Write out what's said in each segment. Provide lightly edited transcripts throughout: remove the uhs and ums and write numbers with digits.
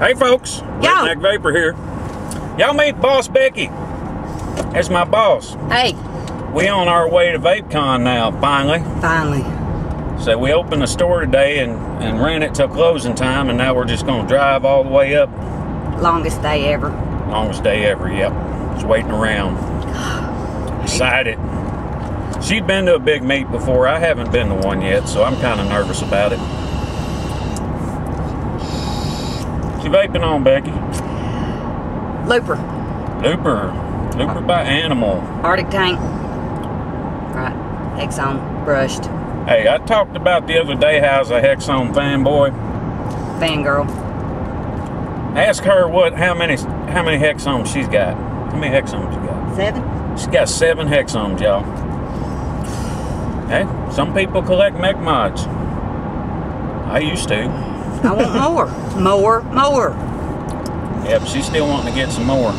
Hey folks, Redneck Vapor here. Y'all meet Boss Becky. That's my boss. Hey. We on our way to VapeCon now, finally. Finally. So we opened the store today and ran it till closing time, and now we're just gonna drive all the way up. Longest day ever. Longest day ever, yep. Just waiting around. Excited. She'd been to a big meet before. I haven't been to one yet, so I'm kind of nervous about it. You vaping on, Becky? Looper. Looper by Animal. Arctic Tank. Right. Hexon. Brushed. Hey, I talked about the other day how's a Hexon fanboy. Fangirl. Ask her how many Hexons she's got. How many Hexons you got? 7. She's got 7 Hexons, y'all. Hey, some people collect mech mods. I used to. I want more. More. Yep, she's still wanting to get some more.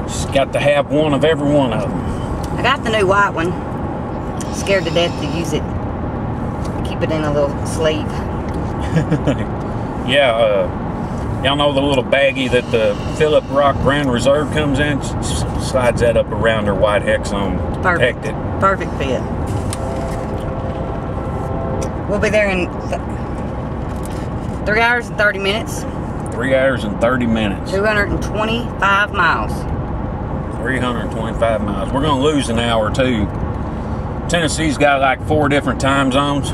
She's got to have one of every one of them. I got the new white one. Scared to death to use it. Keep it in a little sleeve. Yeah, y'all know the little baggie that the Philip Rock Grand Reserve comes in? Slides that up around her white Hexon. Perfect. Perfect fit. We'll be there in 3 hours and 30 minutes. 3 hours and 30 minutes. 225 miles. 325 miles. We're going to lose an hour, too. Tennessee's got like 4 different time zones.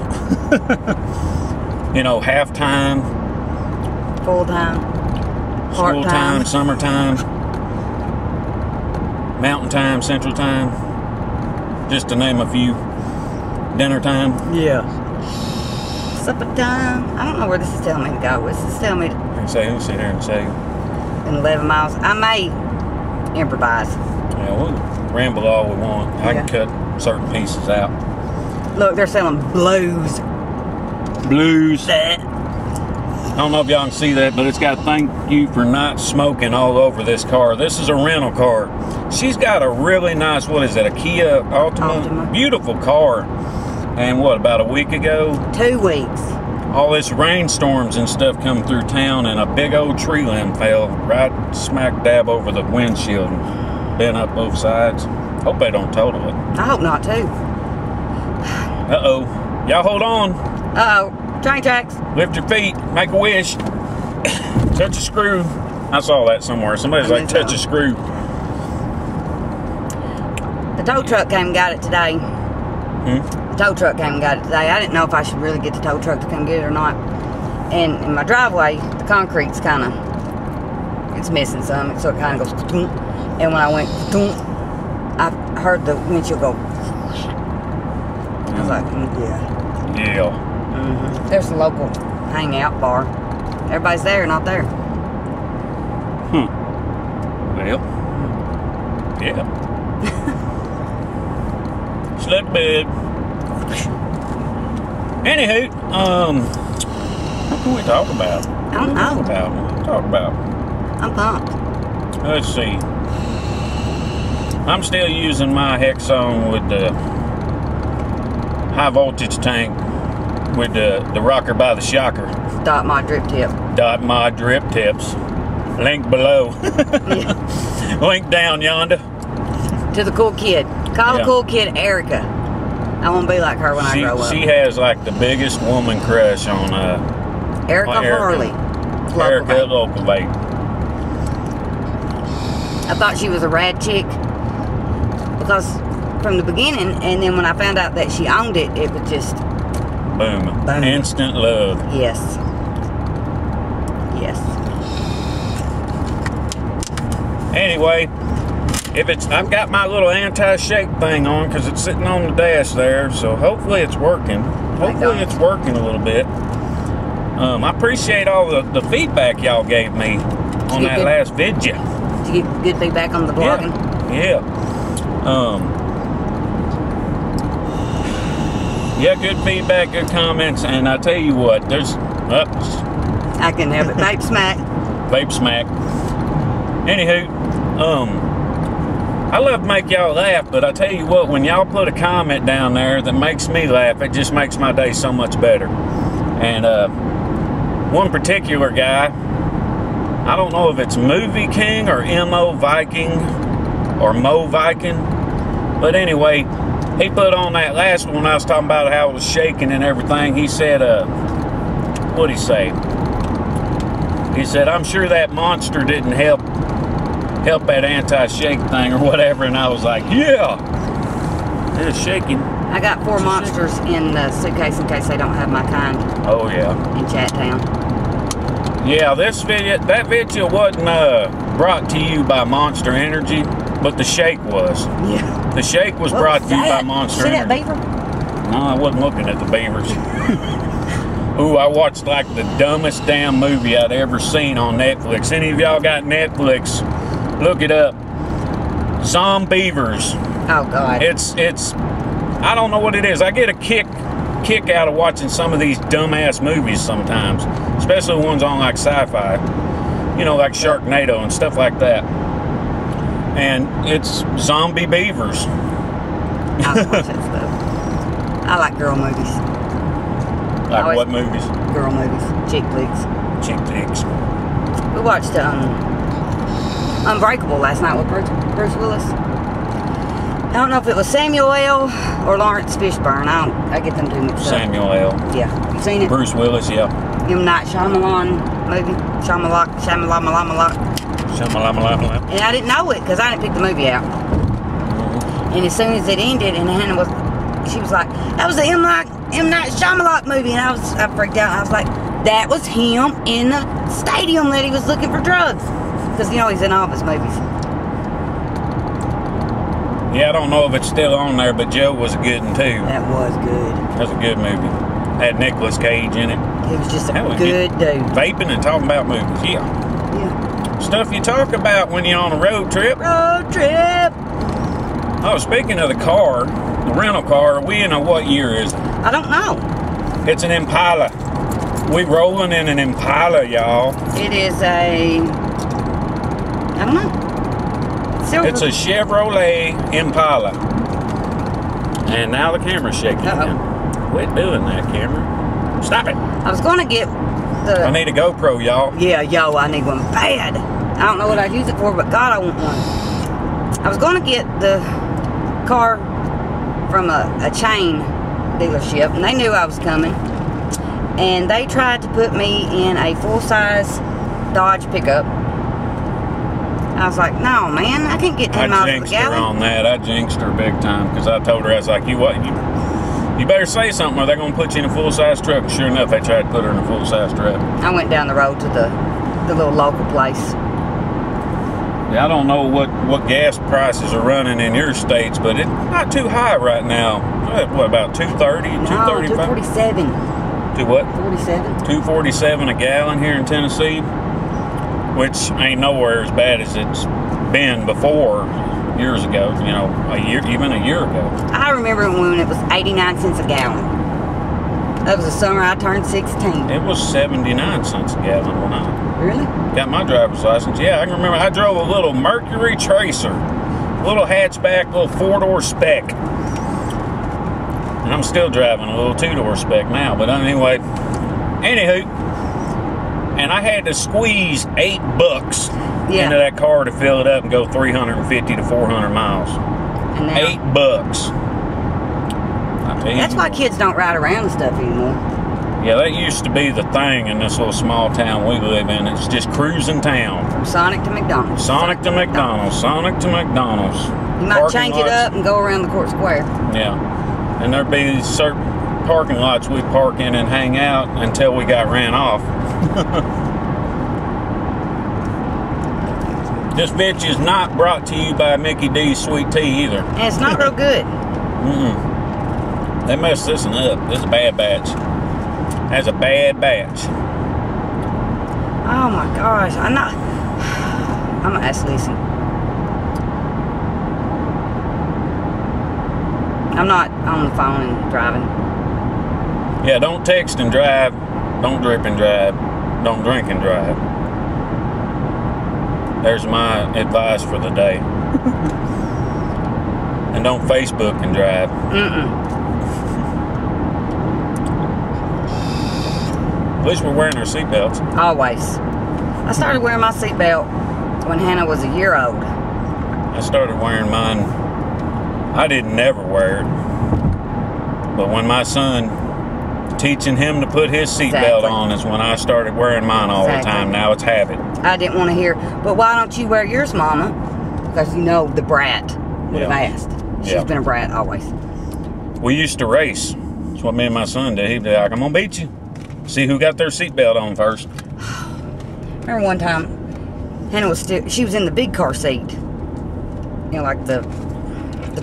You know, halftime. Full time. School time, summertime. Mountain time, central time. Just to name a few. Dinner time. Yeah. Supper time. I don't know where this is telling me to go. This is telling me to... Let me sit here and say. In 11 miles. I may improvise. Yeah, we'll ramble all we want. I can cut certain pieces out. Look, they're selling blues. Blues. I don't know if y'all can see that, but it's got "thank you for not smoking" all over this car. This is a rental car. She's got a really nice, what is that, a Kia Altima? Beautiful car. And what, about a week ago? 2 weeks. All this rainstorms and stuff come through town, and a big old tree limb fell right smack dab over the windshield and bent up both sides. Hope they don't total it. I hope not, too. Uh-oh. Y'all hold on. Uh-oh. Train tracks. Lift your feet. Make a wish. Touch a screw. I saw that somewhere. Somebody's like, touch a screw. The tow truck came and got it today. The tow truck came and got it today. I didn't know if I should really get the tow truck to come get it or not. And in my driveway, the concrete's kind of, it's missing some, so it kind of goes, and when I went, I heard the windshield go. I was like, yeah. Yeah. There's a local hangout bar. Everybody's there, not there. Well, yeah. Slip bed. Anywho, what can we talk about? I don't know. What can we talk about? I'm pumped. Let's see. I'm still using my Hexon with the high voltage tank with the rocker by the shocker. Dot mod drip tip. Dot mod drip tips. Link below. Link down yonder. To the cool kid. Call the cool kid Erica. I want to be like her when I grow up. She has like the biggest woman crush on Erica Harley. Erica local vape. I thought she was a rad chick because from the beginning, and then when I found out that she owned it, it was just boom. Instant love. Yes. Yes. Anyway, I've got my little anti-shake thing on because it's sitting on the dash there, so hopefully it's working. Hopefully it's working a little bit. I appreciate all the feedback y'all gave me on that last video. Did you get good feedback on the vlogging? Yeah. Yeah, good feedback, good comments, and I tell you what, there's I can have it. Vape smack. Vape smack. Anywho, I love to make y'all laugh, but I tell you what, when y'all put a comment down there that makes me laugh, it just makes my day so much better. And one particular guy, I don't know if it's Movie King or M.O. Viking or Mo Viking, but anyway, he put on that last one I was talking about how it was shaking and everything. He said, what'd he say? He said, I'm sure that monster didn't help that anti-shake thing or whatever, and I was like, yeah, it's shaking. I got 4 monsters in the suitcase in case they don't have my kind. Oh yeah. In Chattown. Yeah, that video wasn't brought to you by Monster Energy, but the shake was. Yeah. The shake was brought to you by Monster Energy. See that beaver? No, I wasn't looking at the beavers. Ooh, I watched like the dumbest damn movie I'd ever seen on Netflix. Any of y'all got Netflix? Look it up. Zombeavers. Oh God. It's I don't know what it is. I get a kick out of watching some of these dumbass movies sometimes, especially ones on like sci-fi, you know, like Sharknado and stuff like that. And it's zombie beavers. I don't watch that stuff. I like girl movies. Like what movies? Girl movies, chick flicks. Chick flicks. We watched Unbreakable last night with Bruce Willis. I don't know if it was Samuel L. or Lawrence Fishburne. I get them two mixed up. Samuel L. Yeah, you seen it? Bruce Willis, yeah. M. Night Shyamalan movie. Shyamalan. And I didn't know it because I didn't pick the movie out. And as soon as it ended, and Hannah she was like, "That was the M. Night Shyamalan movie," and I freaked out. I was like, "That was him in the stadium that he was looking for drugs," because you know he's in all of his movies. Yeah, I don't know if it's still on there, but Joe was a good one too. That was good. That was a good movie. Had Nicolas Cage in it. He was just a good dude. Vaping and talking about movies, yeah. Yeah. Stuff you talk about when you're on a road trip. Road trip. Oh, speaking of the car, the rental car, we in what year is it? I don't know. It's an Impala. We rolling in an Impala, y'all. It is a, I don't know. Silver. It's a Chevrolet Impala. And now the camera's shaking again. Quit doing that, camera. Stop it. I was going to get the... I need a GoPro, y'all. Yeah, yo, I need one bad. I don't know what I'd use it for, but God, I want one. I was going to get the car from a chain dealership, and they knew I was coming. And they tried to put me in a full-size Dodge pickup. I was like, no, man, I can't get 10 miles per gallon. I jinxed her on that. I jinxed her big time because I told her, I was like, you better say something or they're going to put you in a full-size truck. And sure enough, they tried to put her in a full-size truck. I went down the road to the little local place. Yeah, I don't know what gas prices are running in your states, but it's not too high right now. What, about $2.30, no, $2.35? $2.47. To what? 47. $2.47 a gallon here in Tennessee, which ain't nowhere as bad as it's been before years ago. You know, even a year ago. I remember when it was 89 cents a gallon. That was the summer I turned 16. It was 79 cents a gallon when I really got my driver's license. Yeah, I can remember. I drove a little Mercury Tracer, little hatchback, little 4-door spec. And I'm still driving a little 2-door spec now. But anyway, anywho, and I had to squeeze $8 into that car to fill it up and go 350 to 400 miles. And now, $8. That's why kids don't ride around and stuff anymore. Yeah, that used to be the thing in this little small town we live in. It's just cruising town. From Sonic to McDonald's. Sonic to McDonald's. Sonic to McDonald's. You might change it up and go around the court square. Yeah. And there'd be certain parking lots we'd park in and hang out until we got ran off. This bitch is not brought to you by Mickey D's Sweet Tea either. And it's not real good. They messed this one up. This is a bad batch. That's a bad batch. Oh my gosh. I'm gonna ask Lisa. I'm not on the phone and driving. Yeah, don't text and drive. Don't drip and drive. Don't drink and drive. There's my advice for the day. And don't Facebook and drive. At least we're wearing our seatbelts. Always. I started wearing my seatbelt when Hannah was a year old. I started wearing mine. I didn't never wear it. But when my son, teaching him to put his seatbelt on is when I started wearing mine all the time. Now it's habit. I didn't want to hear, but why don't you wear yours, Mama? Because you know the brat would have asked. She's been a brat always. We used to race. That's what me and my son did. He'd be like, I'm going to beat you. See who got their seatbelt on first. Remember one time, Hannah was she was in the big car seat. You know, like the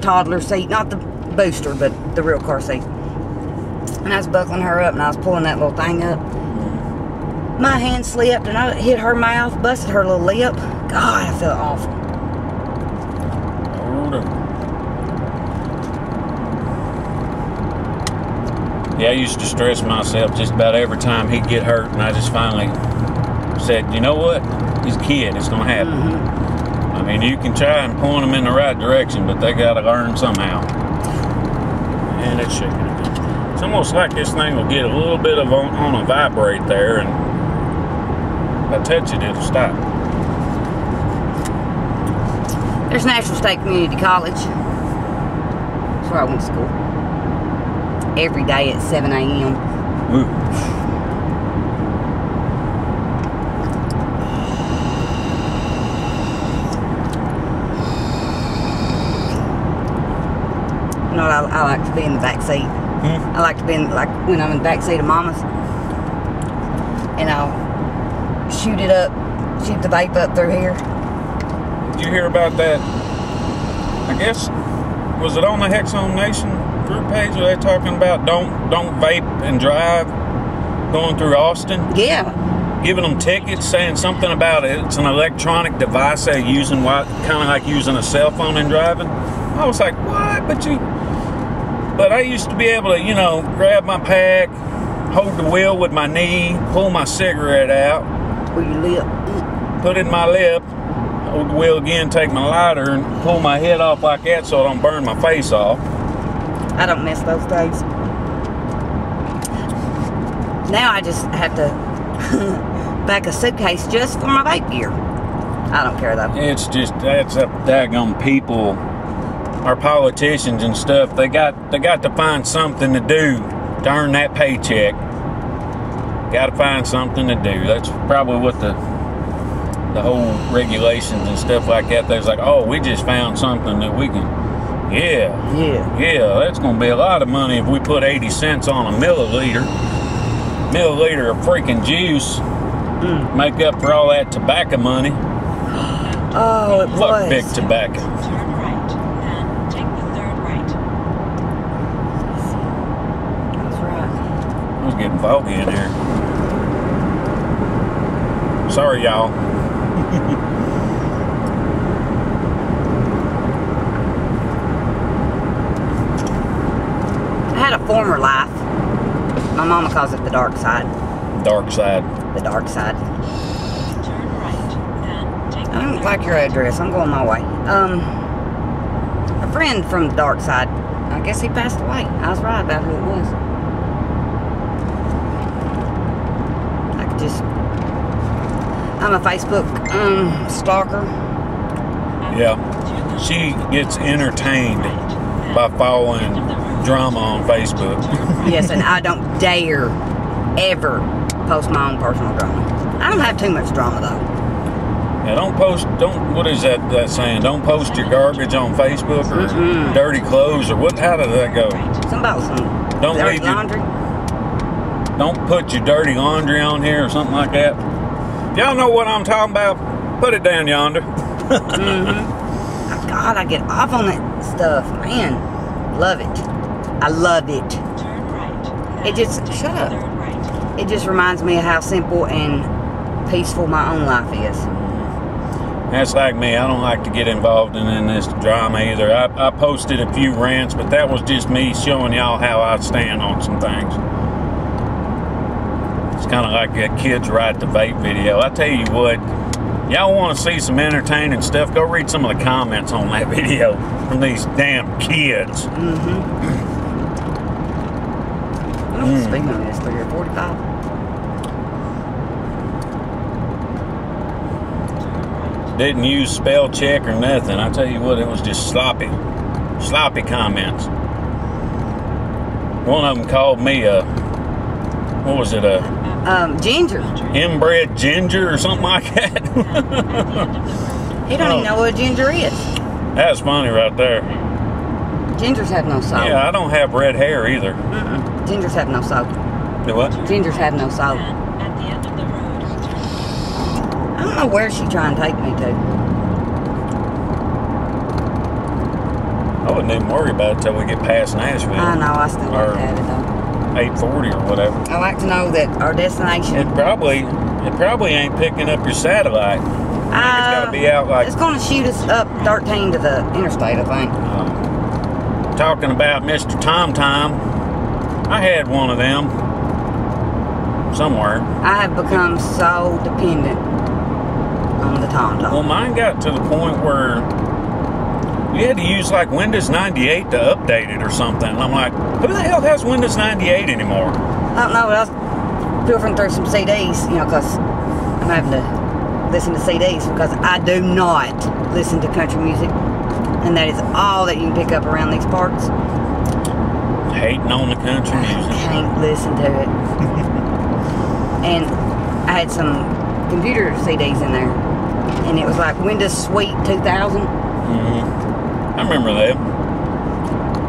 toddler seat, not the booster, but the real car seat. And I was buckling her up, and I was pulling that little thing up. My hand slipped, and I hit her mouth, busted her little lip. God, I felt awful. Yeah, I used to stress myself just about every time he'd get hurt, and I just finally said, you know what? He's a kid. It's going to happen. I mean, you can try and point them in the right direction, but they got to learn somehow. And it's shaking again. It's almost like this thing will get a little bit of on a vibrate there, and if I touch it, it'll stop. There's National State Community College. That's where I went to school. Every day at 7 a.m. You know what, I like to be in the back seat. I like to be in, like when I'm in the back seat of Mama's, and I'll shoot the vape up through here. Did you hear about that? I guess, was it on the Hexhome Nation group page where they're talking about don't vape and drive going through Austin? Yeah. Giving them tickets, saying something about it. It's an electronic device they're using, kind of like using a cell phone and driving. I was like, what? But I used to be able to, you know, grab my pack, hold the wheel with my knee, pull my cigarette out. Pull your lip. Put it in my lip, hold the wheel again, take my lighter, and pull my head off like that so I don't burn my face off. I don't miss those days. Now I just have to pack a suitcase just for my vape gear. I don't care though. It's just, that's up daggone people. Our politicians and stuff, they got to find something to do to earn that paycheck. Got to find something to do. That's probably what the whole regulations and stuff like that. There's like, oh, we just found something that we can. Yeah, that's going to be a lot of money if we put 80 cents on a milliliter of freaking juice. Make up for all that tobacco money. Oh, it was. Fuck big tobacco. Getting foggy in here. Sorry, y'all. I had a former life. My mama calls it the dark side. Dark side. The dark side. I don't like your address. I'm going my way. A friend from the dark side. I guess he passed away. I was right about who it was. I'm a Facebook stalker. Yeah, she gets entertained by following drama on Facebook. Yes, and I don't dare ever post my own personal drama. I don't have too much drama though. Yeah, what is that saying? Don't post your garbage on Facebook or dirty clothes or what? How does that go? Something about some dirty laundry. Don't put your dirty laundry on here or something like that. Y'all know what I'm talking about? Put it down yonder. God, I get off on that stuff. Man, love it. I love it. It just, shut up. It just reminds me of how simple and peaceful my own life is. That's like me. I don't like to get involved in this drama either. I posted a few rants, but that was just me showing y'all how I stand on some things. It's kind of like a kids ride the vape video. I tell you what, y'all want to see some entertaining stuff, go read some of the comments on that video from these damn kids. Speaking of this, 3:45. Didn't use spell check or nothing. I tell you what, it was just sloppy comments. One of them called me what was it, ginger. Inbred ginger or something like that. He don't even know what a ginger is. That's funny right there. Gingers have no soul. Yeah, I don't have red hair either. Gingers have no soul. Do what? Gingers have no soul. I don't know where she's trying to take me to. I wouldn't even worry about it till we get past Nashville. I know, I still like to have it though. 840 or whatever. I like to know that our destination. It probably ain't picking up your satellite. It's got to be out like. It's going to shoot us up 13 to the interstate, I think. Talking about Mr. Tom Tom, I had one of them somewhere. I have become so dependent on the Tom Tom. Well, mine got to the point where you had to use like Windows 98 to update it or something. And I'm like, who the hell has Windows 98 anymore? I don't know, but I was pilfering through some CDs, you know, because I'm having to listen to CDs because I do not listen to country music. And that is all that you can pick up around these parts. Hating on the country music. I can't listen to it. And I had some computer CDs in there. And it was like Windows Suite 2000. I remember that.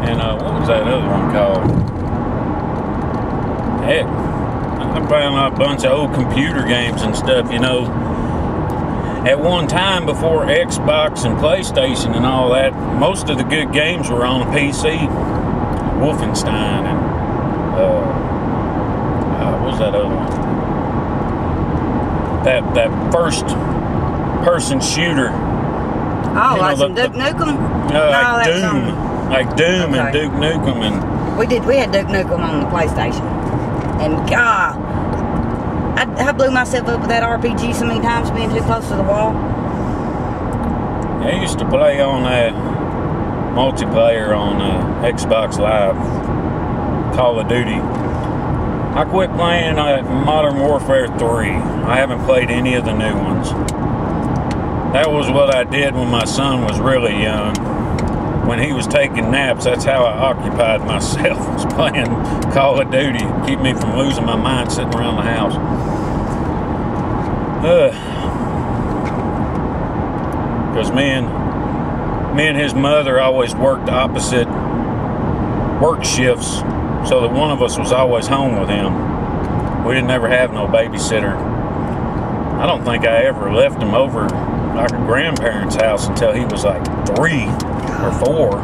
And what was that other one called? Heck, I found a bunch of old computer games and stuff, you know. At one time, before Xbox and PlayStation and all that, most of the good games were on a PC. Wolfenstein and what was that other one? That first person shooter. Oh, like some Duke Nukem? Like Doom and Duke Nukem and we had Duke Nukem on the PlayStation. And God, I blew myself up with that RPG so many times being too close to the wall. I used to play on that multiplayer on Xbox Live, Call of Duty. I quit playing Modern Warfare 3. I haven't played any of the new ones. That was what I did when my son was really young. When he was taking naps, that's how I occupied myself, was playing Call of Duty. Keep me from losing my mind sitting around the house. Because me and his mother always worked opposite work shifts, so that one of us was always home with him. We didn't ever have no babysitter. I don't think I ever left him over like a grandparent's house until he was like 3 or 4.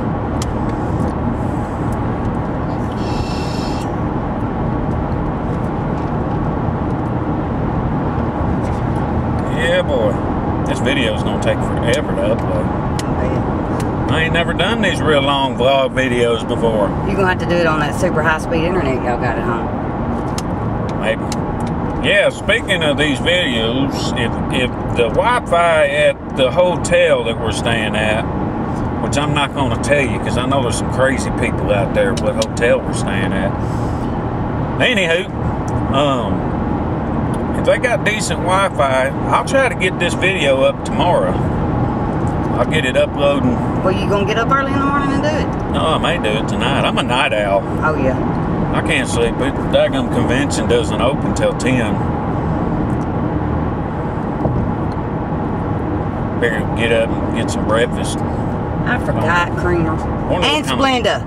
Yeah, boy. This video's gonna take forever to upload. I ain't never done these real long vlog videos before. You're gonna have to do it on that super high-speed internet y'all got at home. Maybe. Yeah, speaking of these videos, if the Wi-Fi at the hotel that we're staying at, which I'm not going to tell you because I know there's some crazy people out there what hotel we're staying at. Anywho, if they got decent Wi-Fi, I'll try to get this video up tomorrow. I'll get it uploading. Well, you gonna get up early in the morning and do it? No, I may do it tonight. I'm a night owl. Oh, yeah. I can't sleep. The daggum convention doesn't open till 10. Better get up and get some breakfast. I forgot creamer. And Splenda.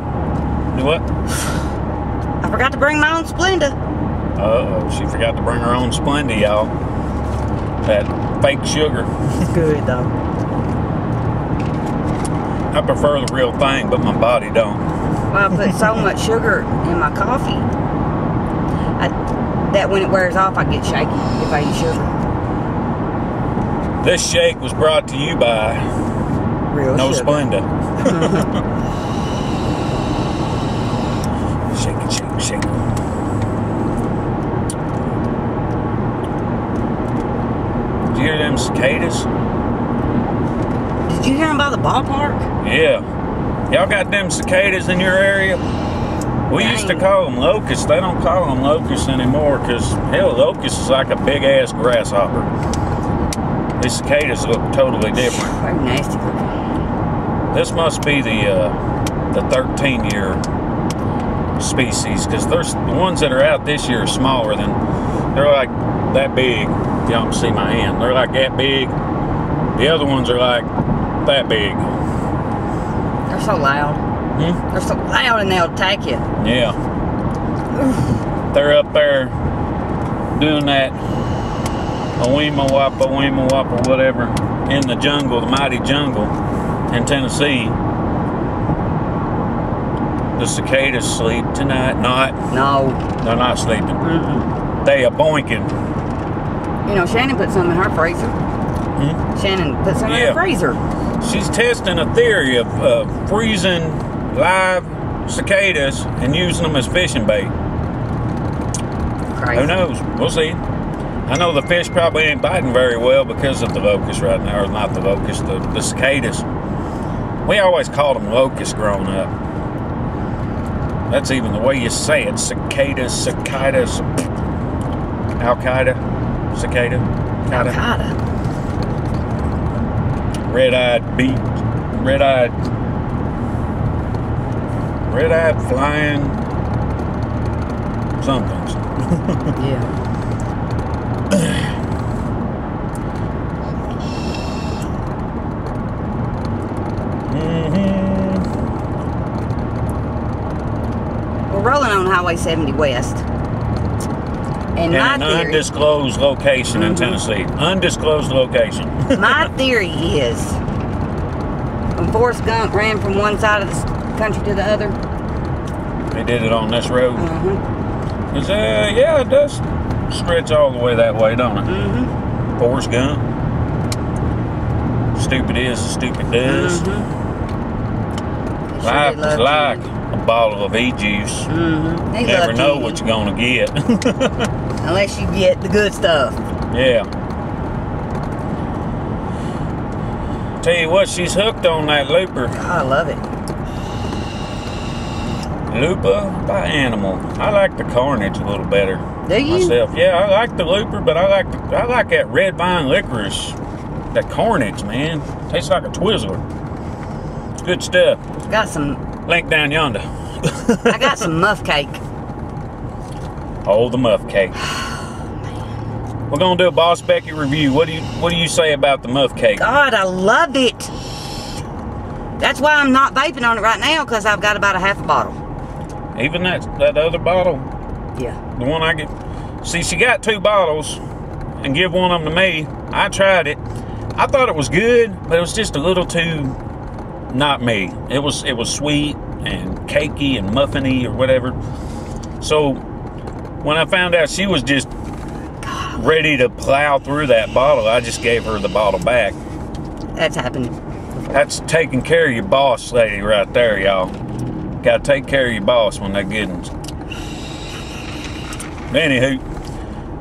Do what? I forgot to bring my own Splenda. Uh-oh, she forgot to bring her own Splenda, y'all. That fake sugar. It's good, though. I prefer the real thing, but my body don't. Well, I put so much sugar in my coffee that when it wears off, I get shaky if I eat sugar. This shake was brought to you by Real No sugar. Splenda. Shake it, shake it, shake it. Did you hear them cicadas? Did you hear them by the ballpark? Yeah. Y'all got them cicadas in your area? We used to call them locusts. They don't call them locusts anymore because, hell, locust is like a big-ass grasshopper. These cicadas look totally different. Very nasty looking. This must be the 13-year species, because there's the ones that are out this year are smaller than, they're like that big. Y'all can see my hand. They're like that big. The other ones are like that big. They're so loud. They're so loud and they'll attack you. Yeah. They're up there doing that Oima Wappa, whatever, in the jungle, the mighty jungle in Tennessee. The cicadas sleep tonight. No. They're not sleeping. They are boinking. You know, Shannon put some in her freezer. Shannon put some in her freezer. She's testing a theory of freezing live cicadas and using them as fishing bait. Crazy. Who knows? We'll see. I know the fish probably ain't biting very well because of the locust right now, or not the locust, the cicadas. We always called them locusts growing up. That's even the way you say it. Cicadas, cicadas, Al-Qaeda, cicada, Al-Qaeda. Red-eyed flying somethings. Yeah. We're rolling on Highway 70 West. And my an theory, undisclosed location in Tennessee. Undisclosed location. my theory is, when Forrest Gump ran from one side of the country to the other. They did it on this road. Yeah, it does stretch all the way that way, don't it? Forrest Gump. Stupid is, stupid does. Life is like a bottle of e-juice. You never know what you're gonna get. Unless you get the good stuff. Yeah. Tell you what, she's hooked on that looper. I love it. Looper by Animal. I like the Carnage a little better. Do you? Myself. Yeah, I like the looper, but I like that red vine licorice. That Carnage, man. Tastes like a Twizzler. It's good stuff. Got some. Link down yonder. I got some muff cake. Oh, the muff cake. We're gonna do a Boss Becky review. What do you say about the muff cake? God, I love it. That's why I'm not vaping on it right now, because I've got about a half a bottle. Even that other bottle? Yeah. The one I get. See, she got 2 bottles and give one of them to me. I tried it. I thought it was good, but it was just a little too not me. It was sweet and cakey and muffiny or whatever. So when I found out she was just ready to plow through that bottle, I just gave her the bottle back. That's happened. That's taking care of your boss lady right there, y'all. Gotta take care of your boss when they're good ones. Anywho,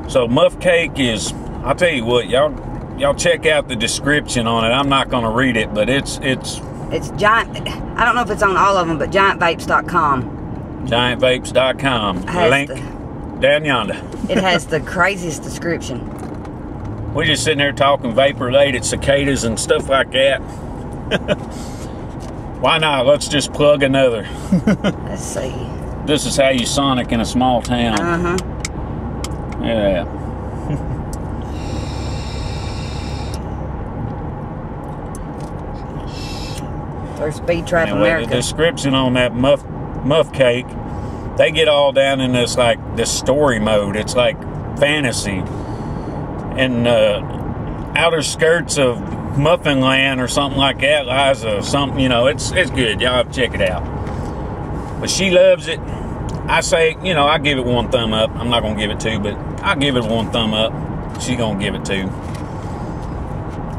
so muff cake is, I'll tell you what, y'all check out the description on it. I'm not gonna read it, but it's giant. I don't know if it's on all of them, but giantvapes.com. Giantvapes.com. Link down yonder. It has the craziest description. We're just sitting there talking vape-related cicadas and stuff like that. Why not? Let's just plug another. Let's see. This is how you sonic in a small town. Yeah. There's Speed Trap anyway, America. The description on that muff cake, they get all down in this story mode. It's like fantasy. And outer skirts of Muffin Land or something like that lies something, you know, it's good. Y'all have to check it out. But she loves it. I say, you know, I give it 1 thumb up. I'm not gonna give it 2, but I'll give it 1 thumb up. She gonna give it 2.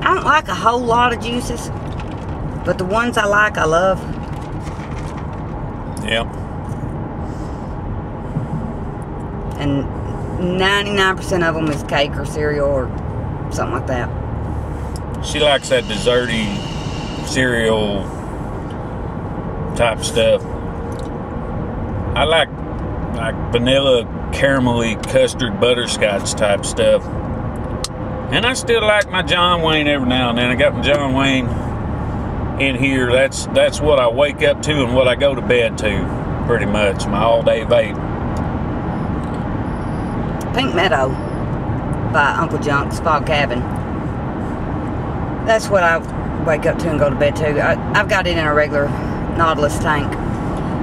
I don't like a whole lot of juices, but the ones I like, I love. Yep. And 99% of them is cake or cereal or something like that. She likes that desserty cereal type stuff. I like vanilla, caramelly, custard, butterscotch type stuff. And I still like my John Wayne every now and then. I got my John Wayne in here. That's what I wake up to and what I go to bed to, pretty much. My all-day vape. Pink Meadow by Uncle Junk's Fog Cabin. That's what I wake up to and go to bed to. I've got it in a regular Nautilus tank.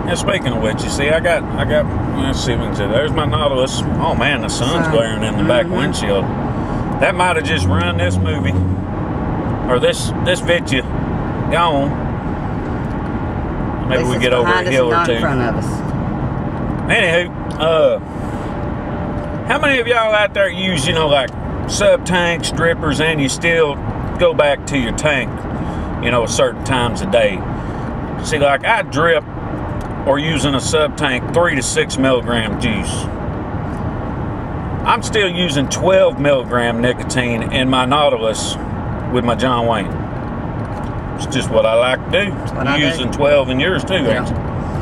Yeah, speaking of which, you see, I got. Let's see if we can see. There's my Nautilus. Oh man, the sun's glaring in the back windshield. That might have just run this movie, or this video gone. Maybe we get over a hill or two. In front of us. Anywho, how many of y'all out there use, you know, like sub tanks, strippers, and you still go back to your tank, you know, at certain times a day? See, like I drip or using a sub tank 3 to 6 milligram juice. I'm still using 12 milligram nicotine in my Nautilus with my John Wayne. It's just what I like to do. You're using 12 in yours too, ain't you?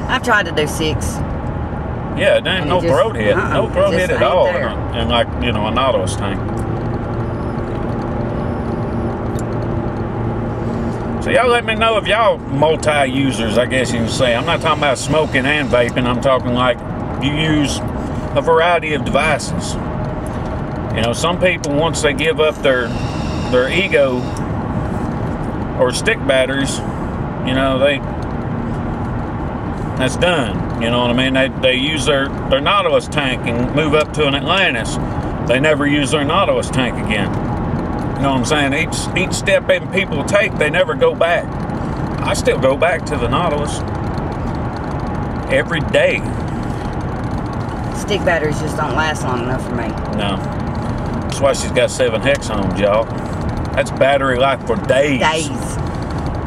I've tried to do 6. Yeah, there ain't no throat hit. No throat hit at all in like, you know, a Nautilus tank. So y'all let me know if y'all multi-users, I guess you can say. I'm not talking about smoking and vaping. I'm talking like you use a variety of devices. You know, some people, once they give up their ego or stick batteries, you know, that's done. You know what I mean? They use their Nautilus tank and move up to an Atlantis. They never use their Nautilus tank again. You know what I'm saying? Each step that people take, they never go back. I still go back to the Nautilus every day. Stick batteries just don't last long enough for me. No. That's why she's got 7 hex homes, y'all. That's battery life for days.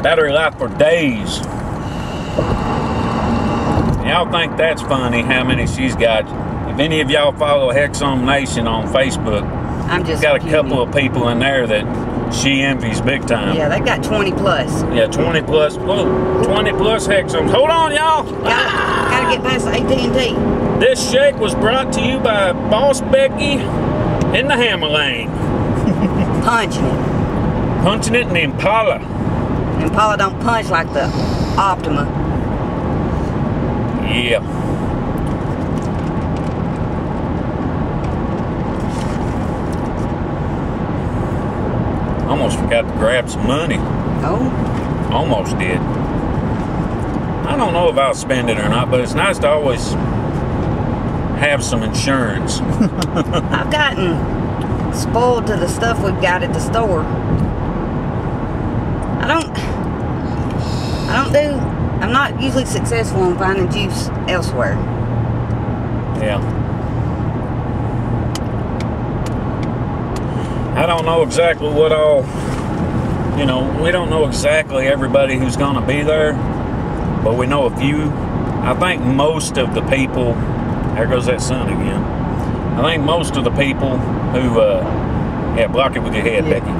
Battery life for days. Y'all think that's funny how many she's got. If any of y'all follow Hexhome Nation on Facebook, I'm just got a couple of people in there that she envies big time. Yeah, they got 20 plus. Yeah, 20 plus. Whoa, 20 plus Hexhomes. Hold on, y'all. Gotta get past the AT&T. This shake was brought to you by Boss Becky in the Hammer Lane. Punching it. Punching it in the Impala. Impala don't punch like the Optima. Yeah. Almost forgot to grab some money. Oh? Almost did. I don't know if I'll spend it or not, but it's nice to always have some insurance. I've gotten spoiled to the stuff we've got at the store. I'm not usually successful in finding juice elsewhere. Yeah. I don't know exactly what all, you know, we don't know exactly everybody who's going to be there, but we know a few. I think most of the people, there goes that sun again. I think most of the people who, yeah, block it with your head, Becky.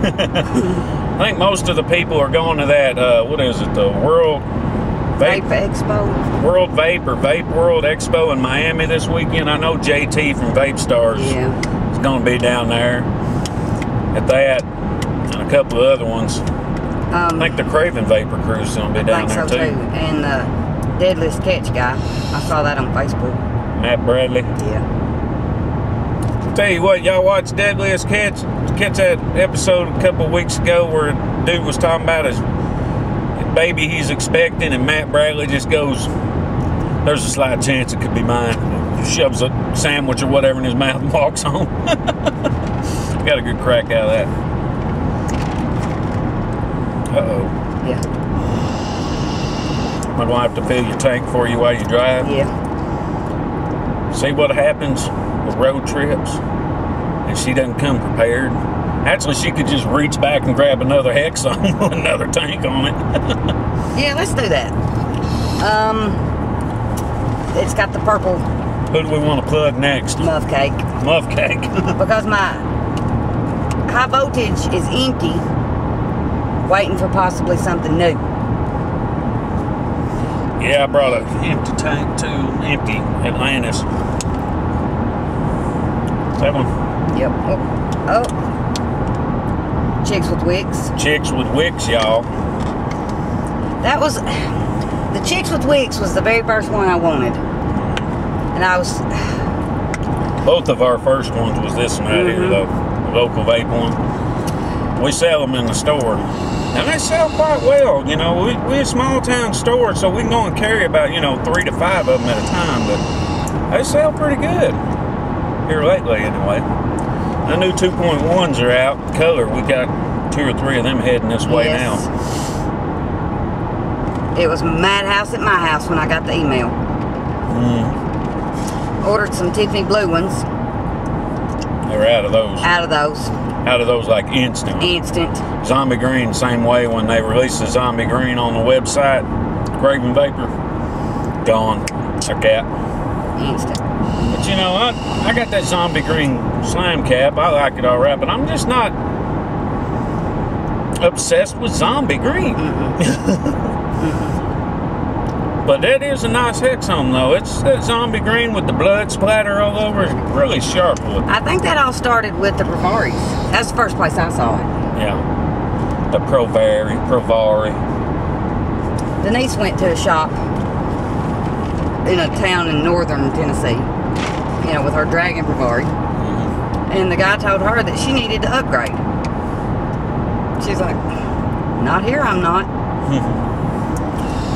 I think most of the people are going to that, what is it, the World Vape Expo? World Vape or Vape World Expo in Miami this weekend. I know JT from Vape Stars is going to be down there at that and a couple of other ones. I think the Craven Vapor Crew's going to be down there too. And the Deadliest Catch guy, I saw that on Facebook. Matt Bradley. Yeah. Tell you what, y'all watch Deadliest Catch that episode a couple of weeks ago where a dude was talking about his baby he's expecting, and Matt Bradley just goes, there's a slight chance it could be mine. Shoves a sandwich or whatever in his mouth and walks on. Got a good crack out of that. Uh-oh. Yeah. Am I going to have to fill your tank for you while you drive? Yeah. See what happens with road trips? And she doesn't come prepared. Actually, she could just reach back and grab another Hexhome with another tank on it. Yeah, let's do that. It's got the purple. Who do we want to plug next? Muff Cake. Muff Cake. Because my high voltage is empty, waiting for possibly something new. Yeah, I brought an empty tank too. Empty Atlantis. That one. Yep. Oh. Chicks with Wicks. Chicks with Wicks, y'all. That was... The Chicks with Wicks was the very first one I wanted. And I was... Both of our first ones was this one right here, though. The local vape one. We sell them in the store. And they sell quite well. You know, we're a small town store, so we can go and carry about, 3 to 5 of them at a time. But they sell pretty good. Here lately, anyway. The new 2.1s are out. Color, we got 2 or 3 of them heading this way now. It was madhouse at my house when I got the email. Ordered some Tiffany blue ones. They were out of those. Out of those. Out of those, like instant. Instant. Zombie green, same way. When they released the zombie green on the website, Craven Vapor, gone. A cap. Instant. But you know what? I got that zombie green slime cap. I like it all right, but I'm just not obsessed with zombie green. But that is a nice hexome, though. It's that zombie green with the blood splatter all over. It's really sharp looking. I think that all started with the Provaris. That's the first place I saw it. Yeah. The Provari. Denise went to a shop in a town in northern Tennessee, with her Dragon Provari. And the guy told her that she needed to upgrade. She's like, not here, I'm not.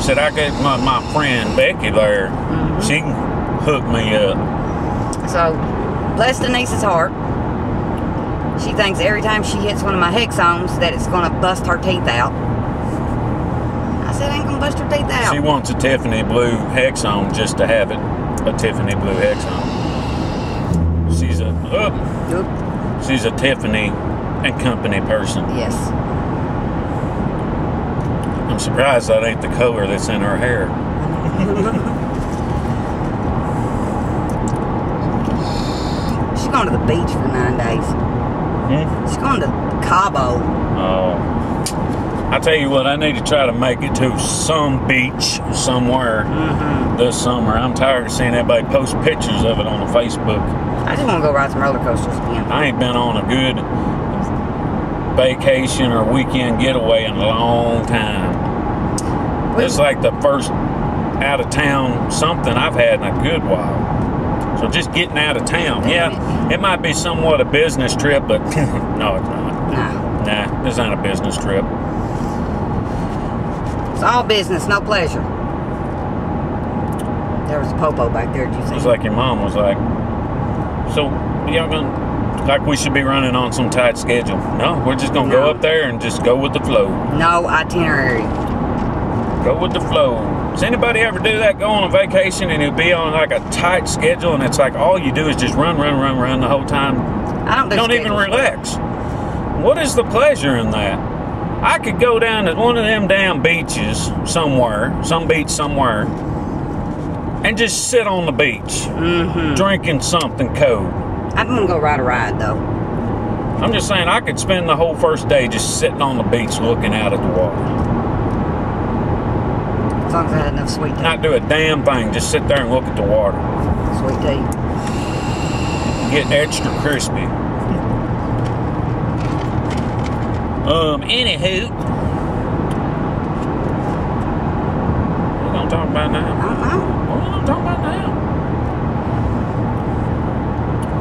Said I got my friend Becky there. She can hook me up. So, bless Denise's heart. She thinks every time she hits one of my hexomes that it's going to bust her teeth out. I said, ain't going to bust her teeth out. She wants a Tiffany blue hexome just to have it. A Tiffany blue hexome. She's a Tiffany and Company person. Yes. I'm surprised that ain't the color that's in her hair. She's going to the beach for 9 days. She's going to Cabo. Oh. I tell you what, I need to try to make it to some beach somewhere this summer. I'm tired of seeing everybody post pictures of it on Facebook. I just want to go ride some roller coasters again. I ain't been on a good vacation or weekend getaway in a long time. It's like the first out of town something I've had in a good while. So just getting out of town. Yeah, it might be somewhat a business trip, but no, it's not. Nah, this ain't a business trip. It's all business, no pleasure. There was a popo back there, did you see? It was like your mom was like, so y'all gonna, like we should be running on some tight schedule. No, we're just gonna go up there and just go with the flow. No itinerary. Go with the flow. Does anybody ever do that? Go on a vacation and it'll be on like a tight schedule and it's like all you do is just run the whole time. I don't even relax. What is the pleasure in that? I could go down to one of them damn beaches somewhere, some beach somewhere, and just sit on the beach, drinking something cold. I'm gonna go ride a ride though. I'm just saying I could spend the whole first day just sitting on the beach looking out at the water. As long as I had enough sweet tea. Not do a damn thing, just sit there and look at the water. Sweet tea. Get extra crispy. Anywho. What are we gonna talk about now? I don't know. What are we gonna talk about now?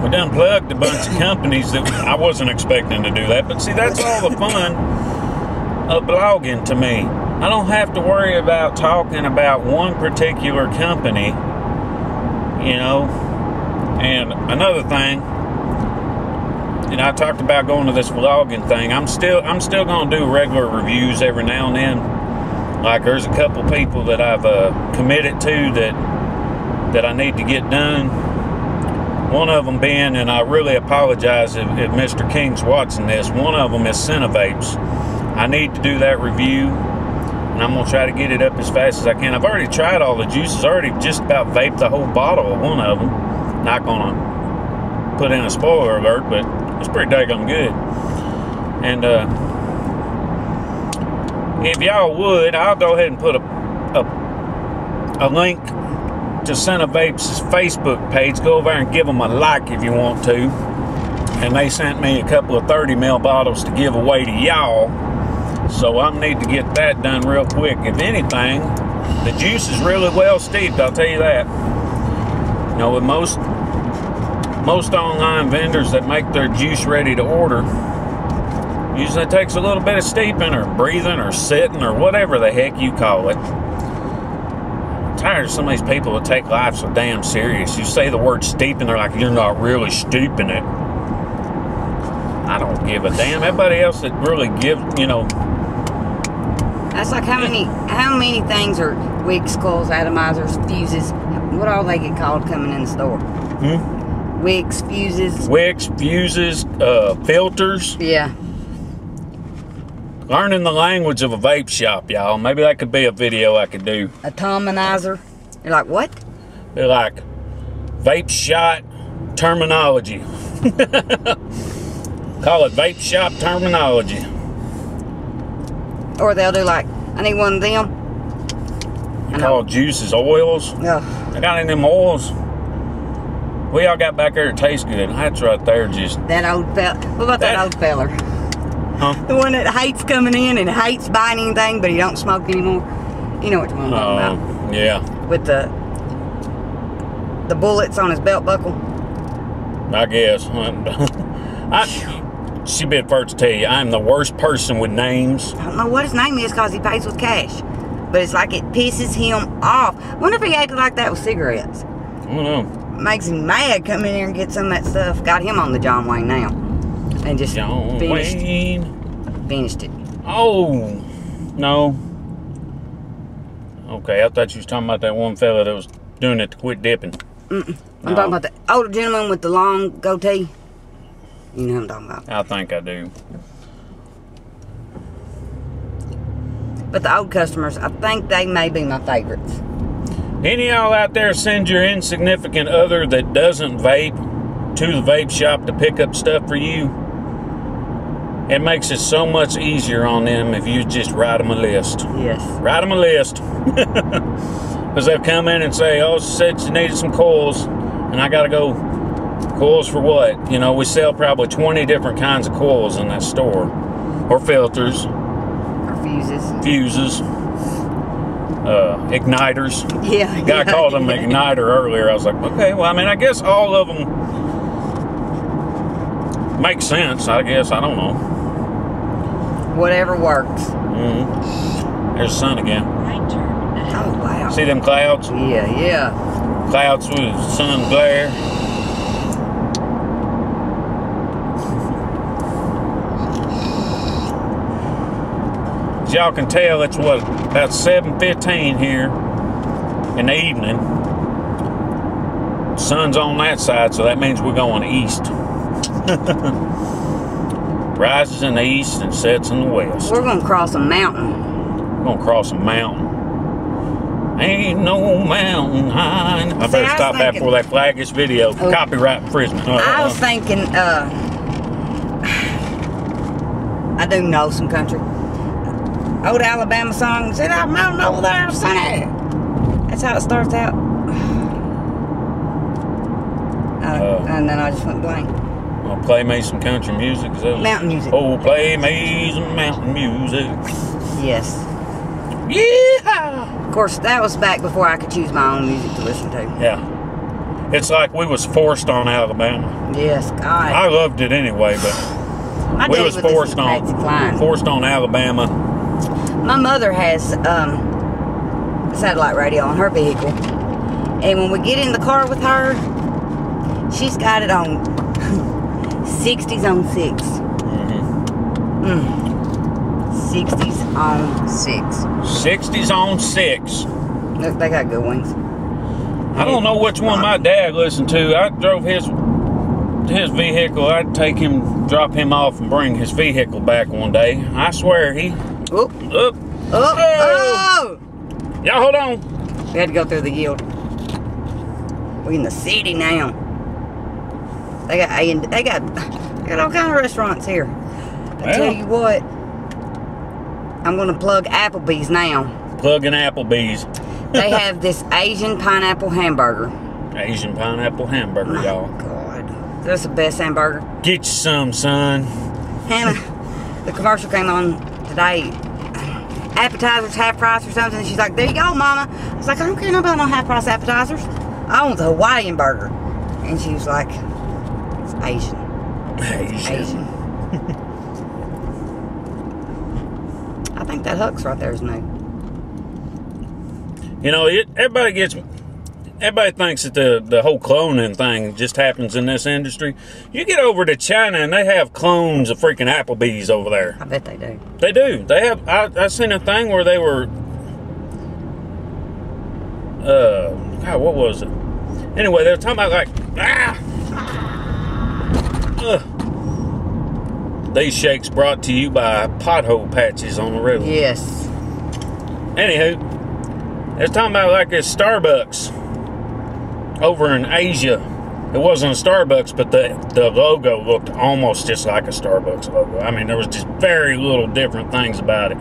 We done plugged a bunch of companies that I wasn't expecting to do that, but see, that's all the fun of blogging to me. I don't have to worry about talking about one particular company, And another thing, I talked about going to this vlogging thing. I'm still going to do regular reviews every now and then. Like there's a couple people that I've committed to that I need to get done. One of them being, and I really apologize if Mr. King's watching this, one of them is Vapes. I need to do that review, and I'm going to try to get it up as fast as I can. I've already tried all the juices, already just about vaped the whole bottle of one of them. Not going to put in a spoiler alert, but it's pretty daggone good. And if y'all would, I'll go ahead and put a link to Vapes' Facebook page. Go over there and give them a like if you want to. and they sent me a couple of 30 ml bottles to give away to y'all. So I need to get that done real quick. If anything, the juice is really well steeped, I'll tell you that. You know, with most online vendors that make their juice ready to order, usually it takes a little bit of steeping or breathing or sitting or whatever the heck you call it. I'm tired of some of these people that take life so damn serious. You say the word steeping, they're like, you're not really steeping it. I don't give a damn. Everybody else that really gives, you know. That's like how many things are wicks, coils, atomizers, fuses, what all they get called coming in the store? Wicks, fuses. Wicks, fuses, filters. Yeah. Learning the language of a vape shop, y'all. Maybe that could be a video I could do. Atomizer. You're like, what? They're like vape shop terminology. Call it vape shop terminology. Or they'll do like, I need one of them. Call juices oils. Yeah. I got any of them oils. We all got back there that taste good. That's right there, just. That old fella. What about that old feller? Huh? The one that hates coming in and hates buying anything, but he don't smoke anymore. You know what I'm talking about? Yeah. With the bullets on his belt buckle. I guess. She be the first to tell you, I'm the worst person with names. I don't know what his name is because he pays with cash. But it's like it pisses him off. I wonder if he acted like that with cigarettes. I don't know. Makes him mad. Come in here and get some of that stuff. Got him on the John Wayne now. And just finished it. Oh, no. Okay, I thought you was talking about that one fella that was doing it to quit dipping. I'm talking about the older gentleman with the long goatee. You know what I'm talking about. I think I do. But the old customers, I think they may be my favorites. Any of y'all out there send your insignificant other that doesn't vape to the vape shop to pick up stuff for you? It makes it so much easier on them if you just write them a list. Yes. Write them a list. Because they'll come in and say, oh, she said she needed some coils, and I got to go. Coils for what? You know, we sell probably 20 different kinds of coils in that store. Or filters. Or fuses. Fuses. Igniters. Yeah. The guy called them igniter earlier. I was like, okay, well, I mean, I guess all of them make sense, I guess. I don't know. Whatever works. There's the sun again. Oh, wow. See them clouds? Yeah. Clouds with sun glare. As y'all can tell, it's what, about 7:15 here in the evening. Sun's on that side, so that means we're going east. Rises in the east and sets in the west. We're going to cross a mountain. We're going to cross a mountain. Ain't no mountain high. I better stop that before they flag this video. Oh. Copyright infringement. I was thinking, I do know some country. Old Alabama song, see that mountain over there, sonny? That's how it starts out. And then I just went blank. Well, play me some country music. Is that Mountain music. Oh, play me some mountain music. Yes. Yeah. Of course, that was back before I could choose my own music to listen to. Yeah. It's like we was forced on Alabama. Yes, God. I loved it anyway, but we was forced on Alabama. My mother has satellite radio on her vehicle, and when we get in the car with her, she's got it on 60s on 6. 60s on 6. 60s on 6. Look, they got good ones. I don't know which one my dad listened to. I drove his vehicle. I'd take him, drop him off, and bring his vehicle back one day. I swear he. Oh! Y'all hold on. We had to go through the yield. We're in the city now. They got all kind of restaurants here. I tell you what, I'm gonna plug Applebee's now. Plugging Applebee's. They have this Asian pineapple hamburger. Asian pineapple hamburger, y'all. God. That's the best hamburger. Get you some, son. Hannah, the commercial came on today. Appetizers half price or something. And she's like, there you go, mama. I was like, I don't care about no half price appetizers. I want the Hawaiian burger. And she was like, it's Asian. Asian. I think that Huck's right there is new. You know, everybody thinks that the whole cloning thing just happens in this industry. You get over to China and they have clones of freaking Applebee's over there. I bet they do. They do. They have. I seen a thing where they were. God, what was it? Anyway, they were talking about these shakes brought to you by pothole patches on the road. Yes. Anywho, they was talking about like this Starbucks over in Asia. It wasn't a Starbucks, but the logo looked almost just like a Starbucks logo. I mean, there was just very little different things about it.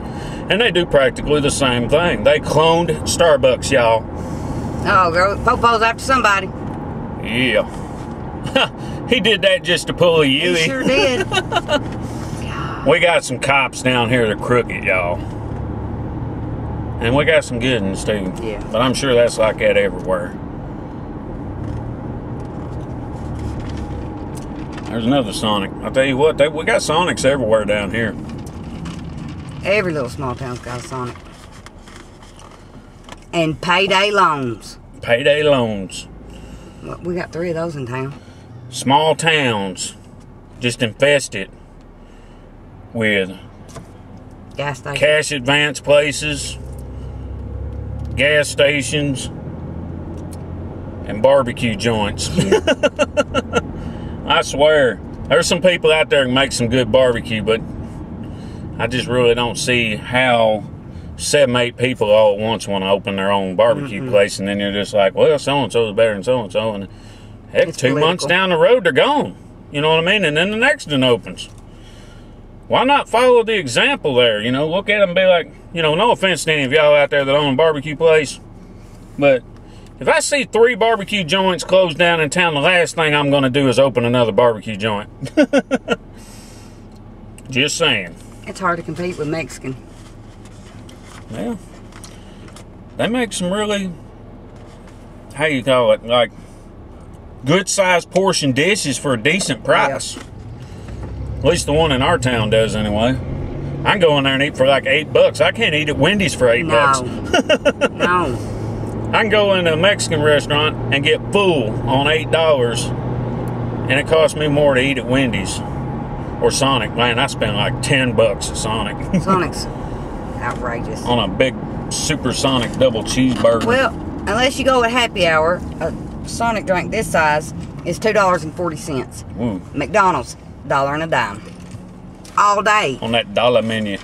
And they do practically the same thing. They cloned Starbucks, y'all. Oh, girl, Popo's after somebody. Yeah. He did that just to pull a Yui. He sure did. We got some cops down here that are crooked, y'all. And we got some good ones, too. Yeah. But I'm sure that's like that everywhere. There's another Sonic. I'll tell you what, we got Sonics everywhere down here. Every little small town's got a Sonic. And payday loans. Payday loans. Well, we got 3 of those in town. Small towns just infested with Gas stations. cash advance places, gas stations, and barbecue joints. I swear, there's some people out there who make some good barbecue, but I just really don't see how 7, 8 people all at once want to open their own barbecue place, and then you're just like, well, so-and-so is better than so-and-so, and heck, 2 months down the road, they're gone. You know what I mean? And then the next one opens. Why not follow the example there? You know, look at them and be like, you know, no offense to any of y'all out there that own a barbecue place, but if I see 3 barbecue joints closed down in town, the last thing I'm going to do is open another barbecue joint. Just saying. It's hard to compete with Mexican. Yeah. They make some really, how you call it, like good-sized portion dishes for a decent price. Yeah. At least the one in our town does anyway. I can go in there and eat for like $8. I can't eat at Wendy's for $8. No. I can go into a Mexican restaurant and get full on $8, and it costs me more to eat at Wendy's or Sonic. Man, I spent like $10 at Sonic. Sonic's outrageous. On a big supersonic double cheeseburger. Well, unless you go at happy hour, a Sonic drink this size is $2.40. McDonald's, $1 and a dime. All day. On that dollar menu.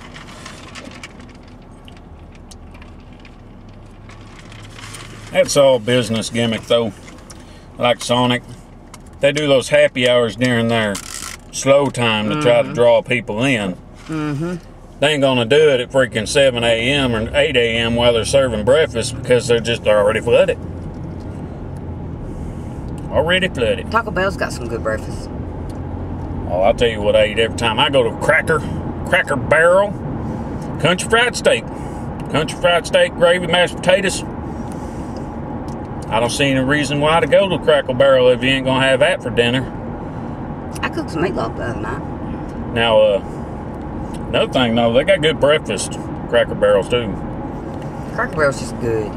That's all business gimmick, though. Like Sonic, they do those happy hours during their slow time to try to draw people in. They ain't gonna do it at freaking 7 a.m. or 8 a.m. while they're serving breakfast because they're already flooded. Already flooded. Taco Bell's got some good breakfast. Oh, I'll tell you what I eat every time I go to Cracker Barrel. Country fried steak. Country fried steak, gravy, mashed potatoes. I don't see any reason why to go to Cracker Barrel if you ain't gonna have that for dinner. I cooked some meatloaf the other night. Now, another thing though, they got good breakfast. Cracker Barrels too. Cracker Barrel's just good.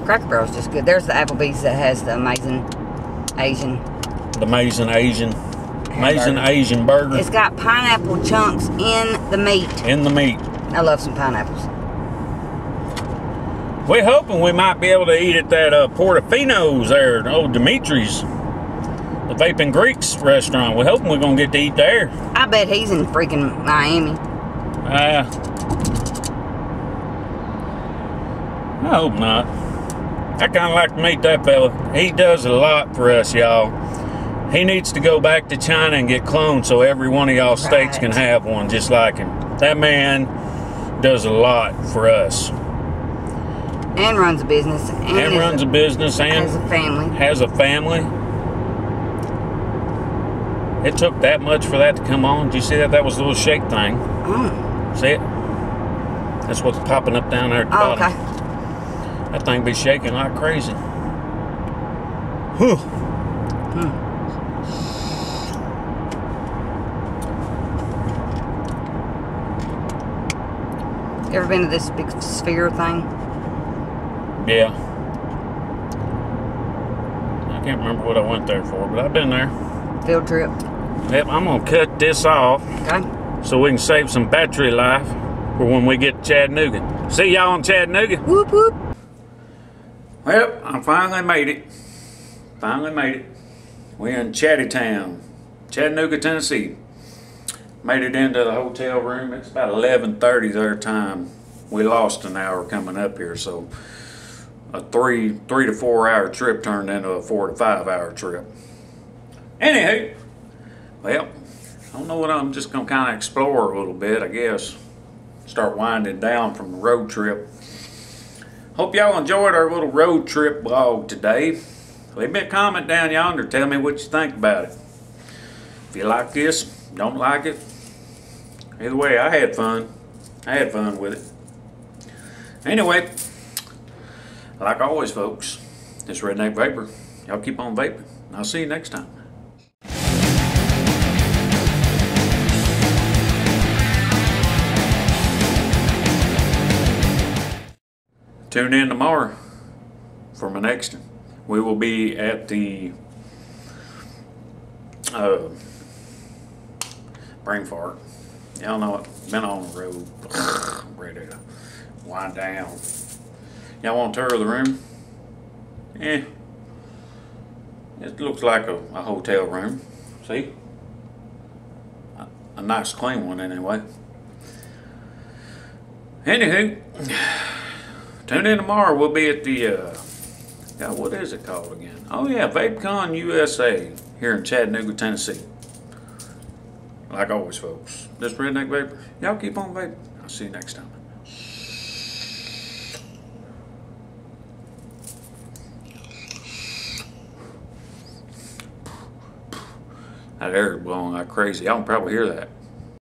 Cracker Barrel's just good. There's the Applebee's that has the amazing Asian. The amazing Asian burger. It's got pineapple chunks in the meat. In the meat. I love some pineapples. We're hoping we might be able to eat at that Portofino's there, old Dimitri's, the Vaping Greeks restaurant. We're hoping we're going to get to eat there. I bet he's in freaking Miami. I hope not. I kind of like to meet that fella. He does a lot for us, y'all. He needs to go back to China and get cloned so every one of y'all states can have one just like him. That man does a lot for us. And runs a business. And runs a business. And has a family. Has a family. It took that much for that to come on. Did you see that? That was a little shake thing. See it? That's what's popping up down there at the bottom. Okay. That thing be shaking like crazy. Whew. You ever been to this big sphere thing? Yeah. I can't remember what I went there for, but I've been there. Field trip. Yep, I'm gonna cut this off. Okay. So we can save some battery life for when we get to Chattanooga. See y'all in Chattanooga. Whoop whoop. Well, I finally made it. Finally made it. We're in Chattytown, Chattanooga, Tennessee. Made it into the hotel room. It's about 11:30 their time. We lost an hour coming up here, so a 3 to 4 hour trip turned into a 4 to 5 hour trip. Anywho, well, I don't know what I'm just gonna kind of explore a little bit, I guess. Start winding down from the road trip. Hope y'all enjoyed our little road trip vlog today. Leave me a comment down yonder. Tell me what you think about it. If you like this, don't like it. Either way, I had fun. I had fun with it. Anyway, like always, folks, this Redneck Vapor. Y'all keep on vaping. I'll see you next time. Tune in tomorrow for my next one. We will be at the brain fart. Y'all know it. Been on the road. I'm ready to wind down. Y'all want a tour of the room? Yeah. It looks like a hotel room. See? A nice clean one anyway. Anywho, tune in tomorrow. We'll be at the God, what is it called again? Oh yeah, VapeCon USA here in Chattanooga, Tennessee. Like always, folks, this Redneck Vapor. Y'all keep on vaping. I'll see you next time. That air is blowing like crazy. Y'all can probably hear that.